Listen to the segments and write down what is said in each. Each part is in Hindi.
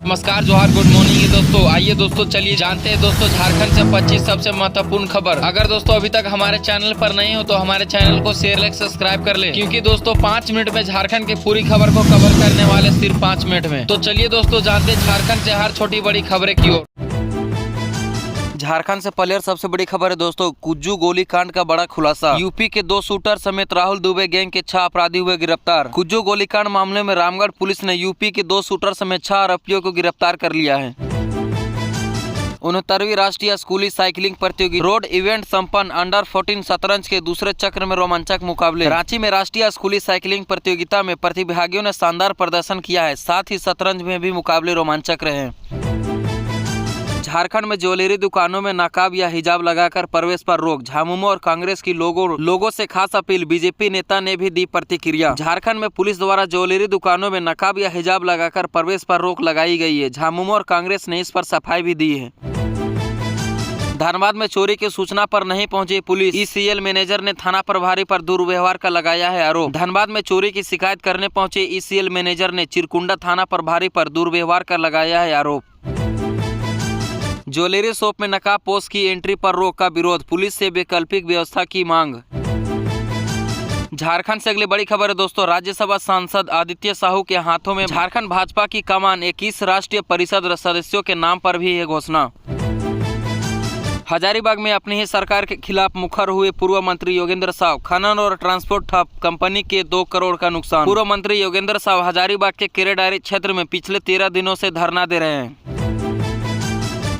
नमस्कार, जोहार, गुड मॉर्निंग दोस्तों। आइए दोस्तों, चलिए जानते हैं दोस्तों झारखंड से 25 सबसे महत्वपूर्ण खबर। अगर दोस्तों अभी तक हमारे चैनल पर नहीं हो तो हमारे चैनल को शेयर लाइक सब्सक्राइब कर ले, क्योंकि दोस्तों 5 मिनट में झारखंड की पूरी खबर को कवर करने वाले सिर्फ 5 मिनट में। तो चलिए दोस्तों जानते हैं झारखंड से हर छोटी बड़ी खबरें की ओर। झारखंड से पहले सबसे बड़ी खबर है दोस्तों, कुज्जू गोलीकांड का बड़ा खुलासा। यूपी के 2 शूटर समेत राहुल दुबे गैंग के 6 अपराधी हुए गिरफ्तार। कुज्जू गोलीकांड मामले में रामगढ़ पुलिस ने यूपी के 2 शूटर समेत 6 आरोपियों को गिरफ्तार कर लिया है। 69वीं राष्ट्रीय स्कूली साइकिलिंग प्रतियोगिता रोड इवेंट संपन्न। अंडर 14 शतरंज के दूसरे चक्र में रोमांचक मुकाबले। रांची में राष्ट्रीय स्कूली साइकिलिंग प्रतियोगिता में प्रतिभागियों ने शानदार प्रदर्शन किया है, साथ ही शतरंज में भी मुकाबले रोमांचक रहे। झारखंड में ज्वेलरी दुकानों में नकाब या हिजाब लगाकर प्रवेश पर रोक। झामुमो और कांग्रेस की लोगों से खास अपील। बीजेपी नेता ने भी दी प्रतिक्रिया। झारखंड में पुलिस द्वारा ज्वेलरी दुकानों में नकाब या हिजाब लगाकर प्रवेश पर रोक लगाई गई है। झामुमो और कांग्रेस ने इस पर सफाई भी दी है। धनबाद में चोरी की सूचना पर नहीं पहुंची पुलिस। ईसीएल मैनेजर ने थाना प्रभारी पर दुर्व्यवहार का लगाया है आरोप। धनबाद में चोरी की शिकायत करने पहुंचे ईसीएल मैनेजर ने चिरकुंडा थाना प्रभारी पर दुर्व्यवहार का लगाया है आरोप। ज्वेलरी शॉप में नकाब पोस्ट की एंट्री पर रोक का विरोध। पुलिस से वैकल्पिक व्यवस्था की मांग। झारखंड से अगली बड़ी खबर है दोस्तों, राज्यसभा सांसद आदित्य साहू के हाथों में झारखंड भाजपा की कमान। 21 राष्ट्रीय परिषद सदस्यों के नाम पर भी है घोषणा। हजारीबाग में अपनी ही सरकार के खिलाफ मुखर हुए पूर्व मंत्री योगेंद्र साव। खनन और ट्रांसपोर्ट ठप, कंपनी के 2 करोड़ का नुकसान। पूर्व मंत्री योगेंद्र साव हजारीबाग के केरेडारी क्षेत्र में पिछले 13 दिनों से धरना दे रहे हैं।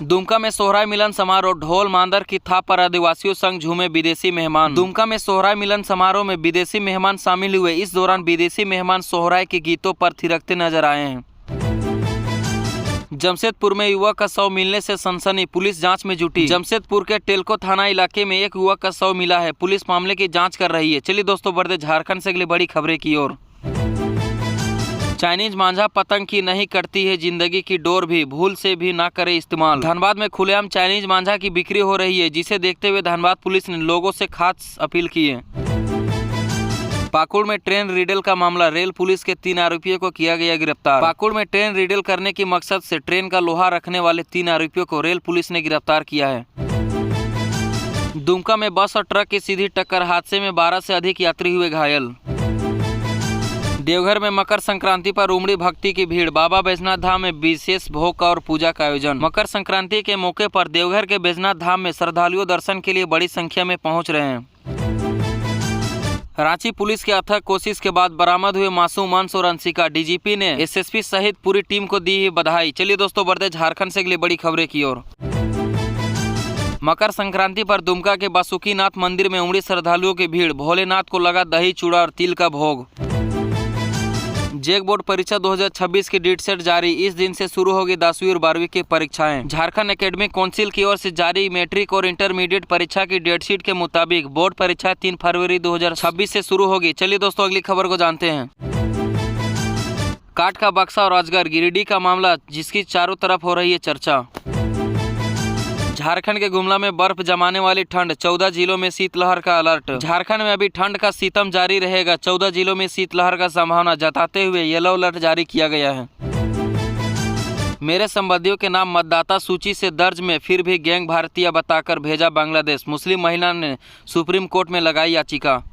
दुमका में सोहराय मिलन समारोह। ढोल मांदर की थाप पर आदिवासियों संग झूमे विदेशी मेहमान। दुमका में सोहराय मिलन समारोह में विदेशी मेहमान शामिल हुए। इस दौरान विदेशी मेहमान सोहराय के गीतों पर थिरकते नजर आए हैं। जमशेदपुर में युवक का शव मिलने से सनसनी, पुलिस जांच में जुटी। जमशेदपुर के टेलको थाना इलाके में एक युवक का शव मिला है, पुलिस मामले की जांच कर रही है। चलिए दोस्तों बढ़ते झारखंड से अगली बड़ी खबरें की ओर। चाइनीज मांझा पतंग की नहीं कटती है जिंदगी की डोर भी, भूल से भी ना करे इस्तेमाल। धनबाद में खुलेआम चाइनीज मांझा की बिक्री हो रही है, जिसे देखते हुए धनबाद पुलिस ने लोगों से खास अपील की है। पाकुड़ में ट्रेन रिडल का मामला। रेल पुलिस के 3 आरोपियों को किया गया गिरफ्तार। पाकुड़ में ट्रेन रिडल करने की मकसद से ट्रेन का लोहा रखने वाले 3 आरोपियों को रेल पुलिस ने गिरफ्तार किया है। दुमका में बस और ट्रक की सीधी टक्कर, हादसे में 12 से अधिक यात्री हुए घायल। देवघर में मकर संक्रांति पर उमड़ी भक्ति की भीड़। बाबा बैजनाथ धाम में विशेष भोग और पूजा का आयोजन। मकर संक्रांति के मौके पर देवघर के बैजनाथ धाम में श्रद्धालुओं दर्शन के लिए बड़ी संख्या में पहुंच रहे हैं। रांची पुलिस के अथक कोशिश के बाद बरामद हुए मासूम अंश और अंशिका। डीजीपी ने एसएसपी सहित पूरी टीम को दी है बधाई। चलिए दोस्तों बढ़ते झारखंड से अगली बड़ी खबरें की ओर। मकर संक्रांति पर दुमका के बासुकीनाथ मंदिर में उमड़ी श्रद्धालुओं की भीड़। भोलेनाथ को लगा दही चूड़ा और तिल का भोग। जेक बोर्ड परीक्षा 2026 की डेट सेट जारी। इस दिन से शुरू होगी 10वीं और 12वीं की परीक्षाएं। झारखंड एकेडमिक काउंसिल की ओर से जारी मैट्रिक और इंटरमीडिएट परीक्षा की डेट शीट के मुताबिक बोर्ड परीक्षा 3 फरवरी 2026 से शुरू होगी। चलिए दोस्तों अगली खबर को जानते हैं। काठ का बक्सा और अजगर, गिरिडीह का मामला जिसकी चारों तरफ हो रही है चर्चा। झारखंड के गुमला में बर्फ जमाने वाली ठंड, 14 जिलों में शीतलहर का अलर्ट। झारखंड में अभी ठंड का सितम जारी रहेगा, 14 जिलों में शीतलहर का संभावना जताते हुए येलो अलर्ट जारी किया गया है। मेरे संबंधियों के नाम मतदाता सूची से दर्ज में फिर भी गैंग भारतीय बताकर भेजा बांग्लादेश। मुस्लिम महिला ने सुप्रीम कोर्ट में लगाई याचिका।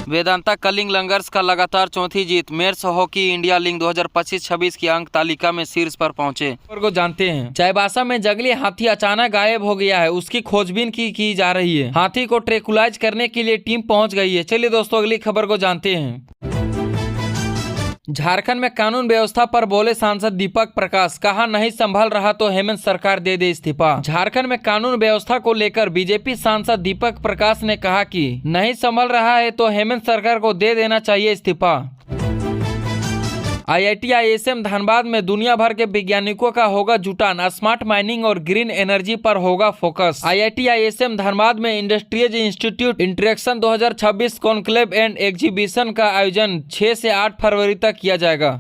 वेदांता कलिंग लंगर्स का लगातार 4थी जीत। मेंस हॉकी इंडिया लीग 2025-26 की अंक तालिका में शीर्ष पर पहुंचे। खबर को जानते हैं। चाईबासा में जंगली हाथी अचानक गायब हो गया है, उसकी खोजबीन की जा रही है। हाथी को ट्रैकुलाइज करने के लिए टीम पहुंच गई है। चलिए दोस्तों अगली खबर को जानते हैं। झारखंड में कानून व्यवस्था पर बोले सांसद दीपक प्रकाश। कहा नहीं संभल रहा तो हेमंत सरकार दे दे इस्तीफा। झारखंड में कानून व्यवस्था को लेकर बीजेपी सांसद दीपक प्रकाश ने कहा कि नहीं संभल रहा है तो हेमंत सरकार को दे देना चाहिए इस्तीफा। IIT ISM धनबाद में दुनिया भर के वैज्ञानिकों का होगा जुटान। स्मार्ट माइनिंग और ग्रीन एनर्जी पर होगा फोकस। IIT ISM धनबाद में industries institute interaction 2026 conclave and exhibition का आयोजन 6 से 8 फरवरी तक किया जाएगा।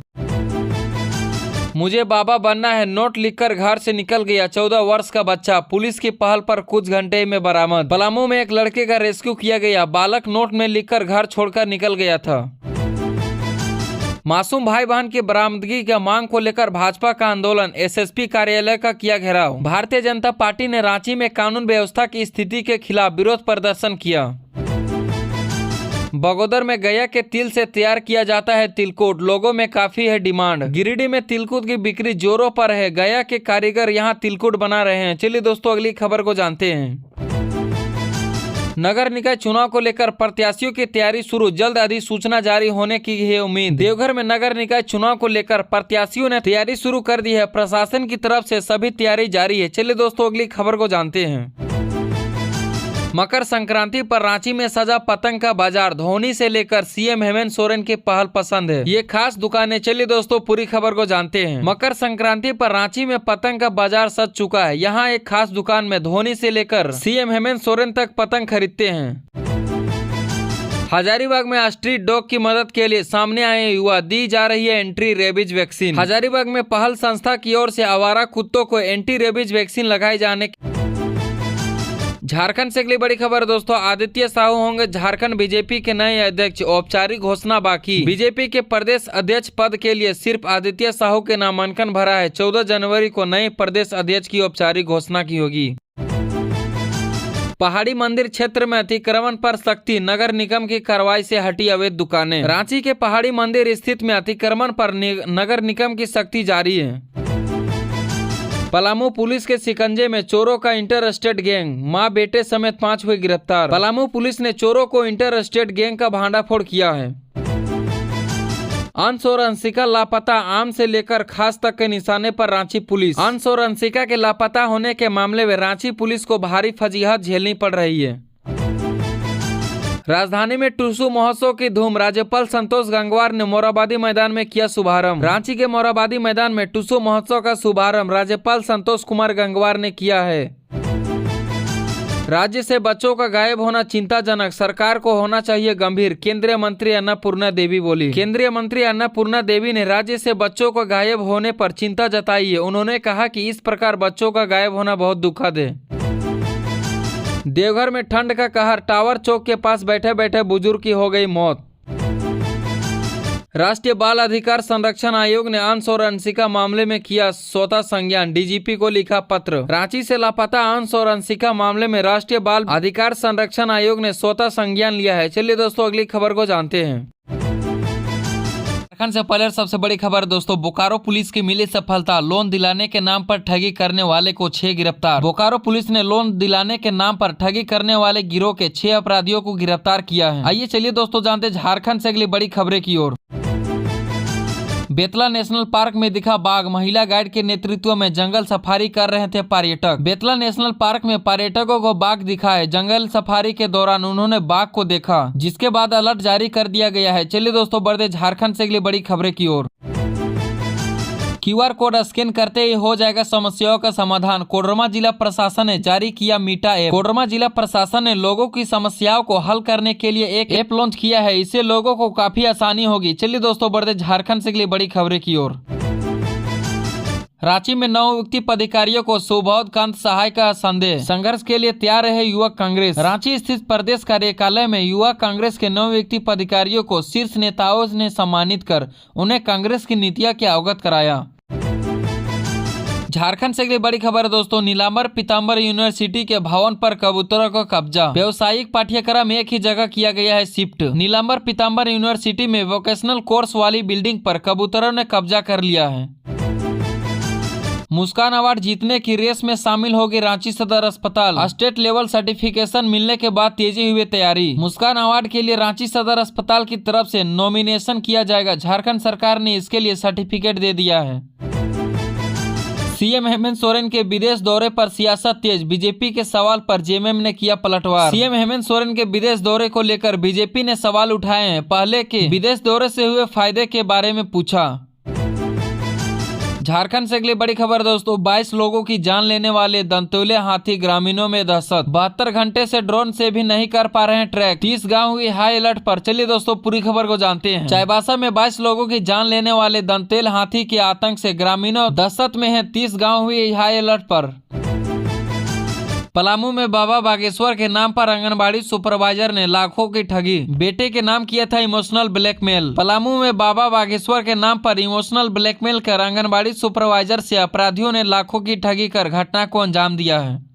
मुझे बाबा बनना है, नोट लिखकर घर से निकल गया 14 वर्ष का बच्चा। पुलिस की पहल पर कुछ घंटे में बरामद। पलामू में एक लड़के का रेस्क्यू किया गया। बालक नोट में लिखकर घर छोड़कर निकल गया था। मासूम भाई बहन की बरामदगी की मांग को लेकर भाजपा का आंदोलन, एसएसपी कार्यालय का किया घेराव। भारतीय जनता पार्टी ने रांची में कानून व्यवस्था की स्थिति के खिलाफ विरोध प्रदर्शन किया। बगोदर में गया के तिल से तैयार किया जाता है तिलकुट, लोगों में काफी है डिमांड। गिरिडीह में तिलकुट की बिक्री जोरों पर है, गया के कारीगर यहां तिलकुट बना रहे हैं। चलिए दोस्तों अगली खबर को जानते हैं। नगर निकाय चुनाव को लेकर प्रत्याशियों की तैयारी शुरू, जल्द अधिसूचना जारी होने की है उम्मीद। देवघर में नगर निकाय चुनाव को लेकर प्रत्याशियों ने तैयारी शुरू कर दी है, प्रशासन की तरफ से सभी तैयारी जारी है। चलिए दोस्तों अगली खबर को जानते हैं। मकर संक्रांति पर रांची में सजा पतंग का बाजार, धोनी से लेकर सीएम हेमंत सोरेन की पहल पसंद है ये खास दुकानें। चलिए दोस्तों पूरी खबर को जानते हैं। मकर संक्रांति पर रांची में पतंग का बाजार सज चुका है। यहाँ एक खास दुकान में धोनी से लेकर सीएम हेमंत सोरेन तक पतंग खरीदते हैं। हजारीबाग में स्ट्रीट डॉग की मदद के लिए सामने आए युवा, दी जा रही है एंटी रेबीज वैक्सीन। हजारीबाग में पहल संस्था की ओर से आवारा कुत्तों को एंटी रेबीज वैक्सीन लगाए जाने। झारखंड से अगली बड़ी खबर दोस्तों, आदित्य साहू होंगे झारखंड बीजेपी के नए अध्यक्ष, औपचारिक घोषणा बाकी। बीजेपी के प्रदेश अध्यक्ष पद के लिए सिर्फ आदित्य साहू के नामांकन भरा है। 14 जनवरी को नए प्रदेश अध्यक्ष की औपचारिक घोषणा की होगी। पहाड़ी मंदिर क्षेत्र में अतिक्रमण पर सख्ती, नगर निगम की कार्रवाई से हटी अवैध दुकानें। रांची के पहाड़ी मंदिर स्थित में अतिक्रमण पर नगर निगम की सख्ती जारी है। पलामू पुलिस के शिकंजे में चोरों का इंटर स्टेट गैंग, मां बेटे समेत 5 हुए गिरफ्तार। पलामू पुलिस ने चोरों को इंटर स्टेट गैंग का भांडाफोड़ किया है। अंश और अंशिका लापता, आम से लेकर खास तक के निशाने पर रांची पुलिस। अंश और अंशिका के लापता होने के मामले में रांची पुलिस को भारी फजीहत झेलनी पड़ रही है। राजधानी में टुसू महोत्सव की धूम, राज्यपाल संतोष गंगवार ने मोराबादी मैदान में किया शुभारंभ। रांची के मोराबादी मैदान में टुसू महोत्सव का शुभारंभ राज्यपाल संतोष कुमार गंगवार ने किया है। राज्य से बच्चों का गायब होना चिंताजनक, सरकार को होना चाहिए गंभीर, केंद्रीय मंत्री अन्नपूर्णा देवी बोली। केंद्रीय मंत्री अन्नपूर्णा देवी ने राज्य से बच्चों को गायब होने पर चिंता जताई है। उन्होंने कहा कि इस प्रकार बच्चों का गायब होना बहुत दुखद है। देवघर में ठंड का कहर, टावर चौक के पास बैठे बैठे बुजुर्ग की हो गई मौत। राष्ट्रीय बाल अधिकार संरक्षण आयोग ने अंश और अंशिका मामले में किया स्वतः संज्ञान, डीजीपी को लिखा पत्र। रांची से लापता अंश और अंशिका मामले में राष्ट्रीय बाल अधिकार संरक्षण आयोग ने स्वतः संज्ञान लिया है। चलिए दोस्तों अगली खबर को जानते हैं। झारखंड से पहले सबसे बड़ी खबर दोस्तों, बोकारो पुलिस की मिली सफलता, लोन दिलाने के नाम पर ठगी करने वाले को 6 गिरफ्तार। बोकारो पुलिस ने लोन दिलाने के नाम पर ठगी करने वाले गिरोह के 6 अपराधियों को गिरफ्तार किया है। आइए चलिए दोस्तों जानते झारखंड से अगली बड़ी खबरें की ओर। बेतला नेशनल पार्क में दिखा बाघ, महिला गाइड के नेतृत्व में जंगल सफारी कर रहे थे पर्यटक। बेतला नेशनल पार्क में पर्यटकों को बाघ दिखा है। जंगल सफारी के दौरान उन्होंने बाघ को देखा, जिसके बाद अलर्ट जारी कर दिया गया है। चलिए दोस्तों बढ़ते झारखंड से अगली बड़ी खबरें की ओर। QR कोड स्कैन करते ही हो जाएगा समस्याओं का समाधान, कोडरमा जिला प्रशासन ने जारी किया मीटा ऐप। कोडरमा जिला प्रशासन ने लोगों की समस्याओं को हल करने के लिए एक ऐप लॉन्च किया है। इससे लोगों को काफी आसानी होगी। चलिए दोस्तों बढ़ते झारखंड से अगली बड़ी खबरें की ओर। रांची में 9 युवती पदाधिकारियों को सुबोध कांत सहाय का संदेश, संघर्ष के लिए तैयार है युवा कांग्रेस। रांची स्थित प्रदेश कार्यालय में युवा कांग्रेस के 9 व्यक्ति पदाधिकारियों को शीर्ष नेताओं ने सम्मानित कर उन्हें कांग्रेस की नीतियां के अवगत कराया। झारखंड से अगली बड़ी खबर दोस्तों, नीलांबर पीताम्बर यूनिवर्सिटी के भवन पर कबूतरों का कब्जा, व्यवसायिक पाठ्यक्रम एक ही जगह किया गया है शिफ्ट। नीलांबर पीताम्बर यूनिवर्सिटी में वोकेशनल कोर्स वाली बिल्डिंग पर कबूतरों ने कब्जा कर लिया है। मुस्कान अवार्ड जीतने की रेस में शामिल होगी रांची सदर अस्पताल, स्टेट लेवल सर्टिफिकेशन मिलने के बाद तेजी हुई तैयारी। मुस्कान अवार्ड के लिए रांची सदर अस्पताल की तरफ से नॉमिनेशन किया जाएगा। झारखंड सरकार ने इसके लिए सर्टिफिकेट दे दिया है। सीएम हेमंत सोरेन के विदेश दौरे पर सियासत तेज, बीजेपी के सवाल पर जेएमएम ने किया पलटवार। सीएम हेमंत सोरेन के विदेश दौरे को लेकर बीजेपी ने सवाल उठाए हैं। पहले के विदेश दौरे से हुए फायदे के बारे में पूछा। झारखंड से अगली बड़ी खबर दोस्तों, 22 लोगों की जान लेने वाले दंतोले हाथी, ग्रामीणों में दहशत। 72 घंटे से ड्रोन से भी नहीं कर पा रहे हैं ट्रैक, 30 गांव हुई हाई अलर्ट पर। चलिए दोस्तों पूरी खबर को जानते हैं। चाईबासा में 22 लोगों की जान लेने वाले दंतेल हाथी के आतंक से ग्रामीणों दहशत में है, 30 गाँव हुई हाई अलर्ट पर। पलामू में बाबा बागेश्वर के नाम पर आंगनबाड़ी सुपरवाइजर ने लाखों की ठगी, बेटे के नाम किया था इमोशनल ब्लैकमेल। पलामू में बाबा बागेश्वर के नाम पर इमोशनल ब्लैकमेल कर आंगनबाड़ी सुपरवाइजर से अपराधियों ने लाखों की ठगी कर घटना को अंजाम दिया है।